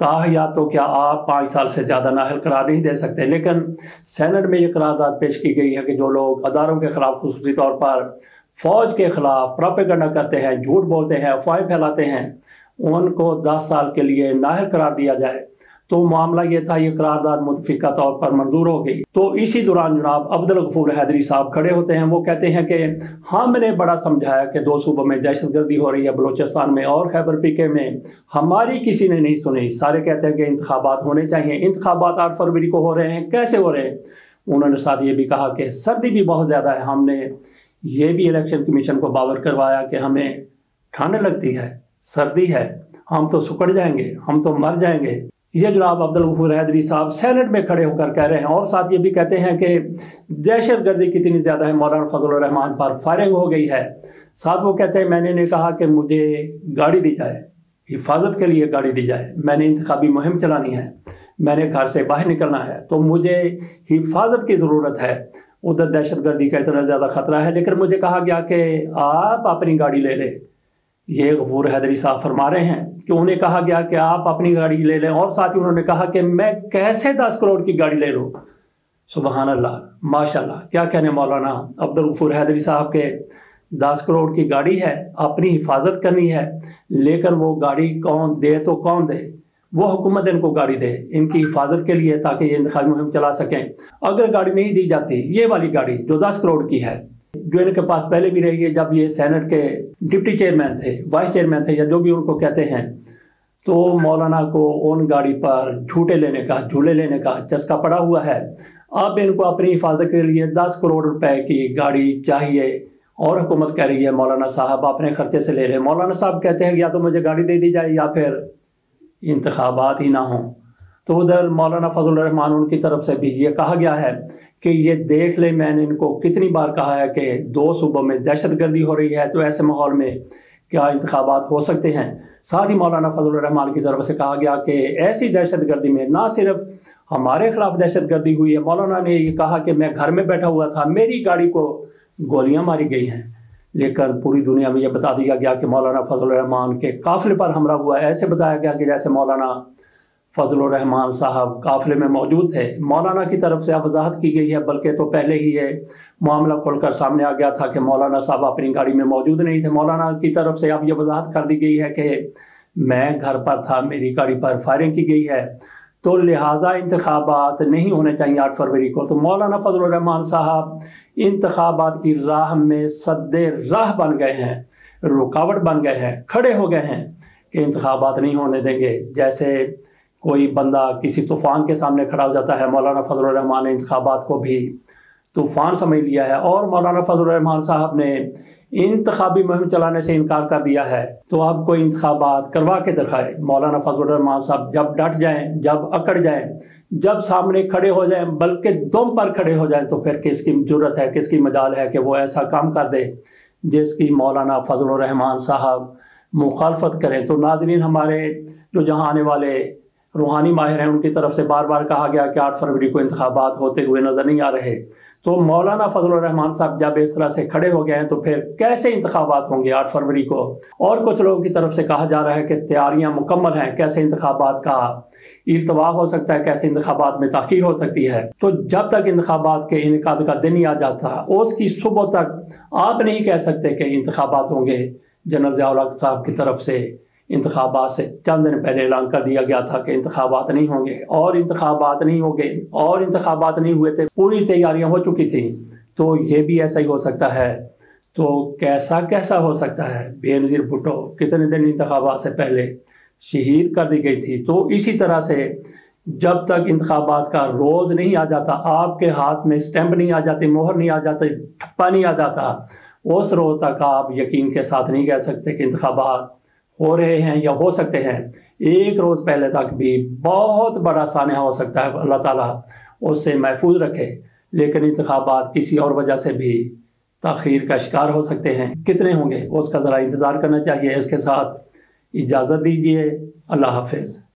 تاہیا تو کیا آپ 5 سال سے زیادہ نااہل قرار نہیں دے سکتے، لیکن سینٹ میں یہ قرارداد پیش کی گئی ہے کہ جو لوگ اداروں کے خلاف خصوصی طور پر فوج کے خلاف پروپیگنڈا کرتے ہیں، جھوٹ بولتے ہیں، افواہیں پھیلاتے ہیں، ان کو 10 سال کے لیے نااہل قرار دیا جائے۔ تو معاملہ یہ تھا، یہ قرارداد متفقہ طور پر منظور ہو گئی۔ تو اسی دوران جناب عبدالغفور حیدری صاحب کھڑے ہوتے ہیں، وہ کہتے ہیں کہ ہم نے بڑا سمجھایا کہ 2 صوبوں میں دہشت گردی ہو رہی ہے، بلوچستان میں اور خیبر پی میں، ہماری کسی نے نہیں سنی۔ سارے کہتے ہیں کہ انتخابات ہونے چاہیے، انتخابات 8 فروری کو ہو رہے ہیں، کیسے ہو رہے ہیں؟ انہوں نے ساتھ یہ بھی کہا کہ سردی بھی بہت زیادہ ہے، ہم نے یہ بھی الیکشن کمیشن کو باور کروایا کہ ہمیں ٹھنڈ لگتی ہے، سردی ہے، ہم تو سکڑ جائیں گے، ہم تو مر جائیں گے۔ یہ جناب عبدالغفور حیدری صاحب سینٹ میں کھڑے ہو کر کہہ رہے ہیں، اور ساتھ یہ بھی کہتے ہیں کہ دہشت گردی کتنی زیادہ ہے، مولانا فضل الرحمان پر فائرنگ ہو گئی ہے۔ ساتھ وہ کہتے ہیں میں نے کہا کہ مجھے گاڑی دی جائے، حفاظت کے لیے گاڑی دی جائے، میں نے انتخابی مہم چلانی ہے، میں نے گھر سے باہر نکلنا ہے، تو مجھے حفاظت کی ضرورت ہے۔ ادھر دہشت گردی کا اتنا زیادہ خطرہ ہے، لیکن مجھے کہا گیا کہ آپ اپنی گاڑی لے لیں۔ یہ غفور حیدری صاحب فرما رہے ہیں کہ انہیں کہا گیا کہ آپ اپنی گاڑی لے لیں، اور ساتھ ہی انہوں نے کہا کہ میں کیسے 10 کروڑ کی گاڑی لے لوں۔ سبحان اللہ، ماشاءاللہ، کیا کہنے مولانا عبدالغفور حیدری صاحب کے 10 کروڑ کی گاڑی ہے، اپنی حفاظت کرنی ہے، لیکن وہ گاڑی کون دے تو کون دے؟ وہ حکومت ان کو گاڑی دے ان کی حفاظت کے لیے، تاکہ یہ انتخابی مہم چلا سکیں۔ اگر گاڑی نہیں دی جاتی، یہ والی گاڑی جو 10 کروڑ کی ہے، جو ان کے پاس پہلے بھی رہی ہے، جب یہ سینٹ کے ڈپٹی چیئرمین تھے، وائس چیئرمین تھے، یا جو بھی ان کو کہتے ہیں، تو مولانا کو ان گاڑی پر جھوٹے لینے کا، جھولے لینے کا چسکا پڑا ہوا ہے۔ اب ان کو اپنی حفاظت کے لیے 10 کروڑ روپے کی گاڑی چاہیے، اور حکومت کہہ رہی ہے مولانا صاحب اپنے خرچے سے لے لیں۔ مولانا صاحب کہتے ہیں یا تو مجھے گاڑی دے دی جائے یا پھر انتخابات ہی نہ ہوں۔ تو ادھر مولانا فضل الرحمان ان کی طرف سے بھی یہ کہا گیا ہے کہ یہ دیکھ لیں، میں نے ان کو کتنی بار کہا ہے کہ 2 صوبوں میں دہشت گردی ہو رہی ہے، تو ایسے ماحول میں کیا انتخابات ہو سکتے ہیں؟ ساتھ ہی مولانا فضل الرحمان کی طرف سے کہا گیا کہ ایسی دہشت گردی میں نہ صرف ہمارے خلاف دہشت گردی ہوئی ہے، مولانا نے یہ کہا کہ میں گھر میں بیٹھا ہوا تھا، میری گاڑی کو گولیاں ماری گئی ہیں، لیکن پوری دنیا میں یہ بتا دیا گیا کہ مولانا فضل الرحمان کے قافلے پر حملہ ہوا ہے۔ ایسے بتایا گیا کہ جیسے مولانا فضل الرحمان صاحب قافلے میں موجود تھے۔ مولانا کی طرف سے وضاحت کی گئی ہے، بلکہ تو پہلے ہی یہ معاملہ کھل کر سامنے آ گیا تھا کہ مولانا صاحب اپنی گاڑی میں موجود نہیں تھے۔ مولانا کی طرف سے اب یہ وضاحت کر دی گئی ہے کہ میں گھر پر تھا، میری گاڑی پر فائرنگ کی گئی ہے، تو لہٰذا انتخابات نہیں ہونے چاہیے 8 فروری کو۔ تو مولانا فضل الرحمان صاحب انتخابات کی راہ میں سد راہ بن گئے ہیں، رکاوٹ بن گئے ہیں، کھڑے ہو گئے ہیں کہ انتخابات نہیں ہونے دیں گے۔ جیسے کوئی بندہ کسی طوفان کے سامنے کھڑا ہو جاتا ہے، مولانا فضل الرحمان نے انتخابات کو بھی طوفان سمجھ لیا ہے، اور مولانا فضل الرحمان صاحب نے انتخابی مہم چلانے سے انکار کر دیا ہے۔ تو اب کوئی انتخابات کروا کے دکھائے۔ مولانا فضل الرحمان صاحب جب ڈٹ جائیں، جب اکڑ جائیں، جب سامنے کھڑے ہو جائیں، بلکہ دم پر کھڑے ہو جائیں، تو پھر کس کی ضرورت ہے، کس کی مجال ہے کہ وہ ایسا کام کر دے جس کی مولانا فضل الرحمان صاحب مخالفت کریں۔ تو ناظرین، ہمارے جو جہاں آنے والے روحانی ماہر ہیں، ان کی طرف سے بار بار کہا گیا کہ 8 فروری کو انتخابات ہوتے ہوئے نظر نہیں آ رہے۔ تو مولانا فضل الرحمان صاحب جب اس طرح سے کھڑے ہو گئے ہیں، تو پھر کیسے انتخابات ہوں گے 8 فروری کو؟ اور کچھ لوگوں کی طرف سے کہا جا رہا ہے کہ تیاریاں مکمل ہیں، کیسے انتخابات کا التوا ہو سکتا ہے، کیسے انتخابات میں تاخیر ہو سکتی ہے۔ تو جب تک انتخابات کے انعقاد کا دن ہی آ جاتا، اس کی صبح تک آپ نہیں کہہ سکتے کہ انتخابات ہوں گے۔ جنرل ضیاء الحق صاحب کی طرف سے انتخابات سے چند دن پہلے اعلان کر دیا گیا تھا کہ انتخابات نہیں ہوں گے، اور انتخابات نہیں ہوں گے، اور انتخابات نہیں ہوئے تھے، پوری تیاریاں ہو چکی تھیں۔ تو یہ بھی ایسا ہی ہو سکتا ہے۔ تو کیسا ہو سکتا ہے؟ بے نظیر بھٹو کتنے دن انتخابات سے پہلے شہید کر دی گئی تھی۔ تو اسی طرح سے جب تک انتخابات کا روز نہیں آ جاتا، آپ کے ہاتھ میں سٹیمپ نہیں آ جاتی، مہر نہیں آ جاتی، ٹھپا نہیں آ جاتا، اس روز تک آپ یقین کے ساتھ نہیں کہہ سکتے کہ انتخابات ہو رہے ہیں یا ہو سکتے ہیں۔ ایک روز پہلے تک بھی بہت بڑا سانحہ ہو سکتا ہے، اللہ تعالیٰ اس سے محفوظ رکھے، لیکن انتخابات کسی اور وجہ سے بھی تاخیر کا شکار ہو سکتے ہیں۔ کتنے ہوں گے اس کا ذرا انتظار کرنا چاہیے۔ اس کے ساتھ اجازت دیجیے، اللہ حافظ۔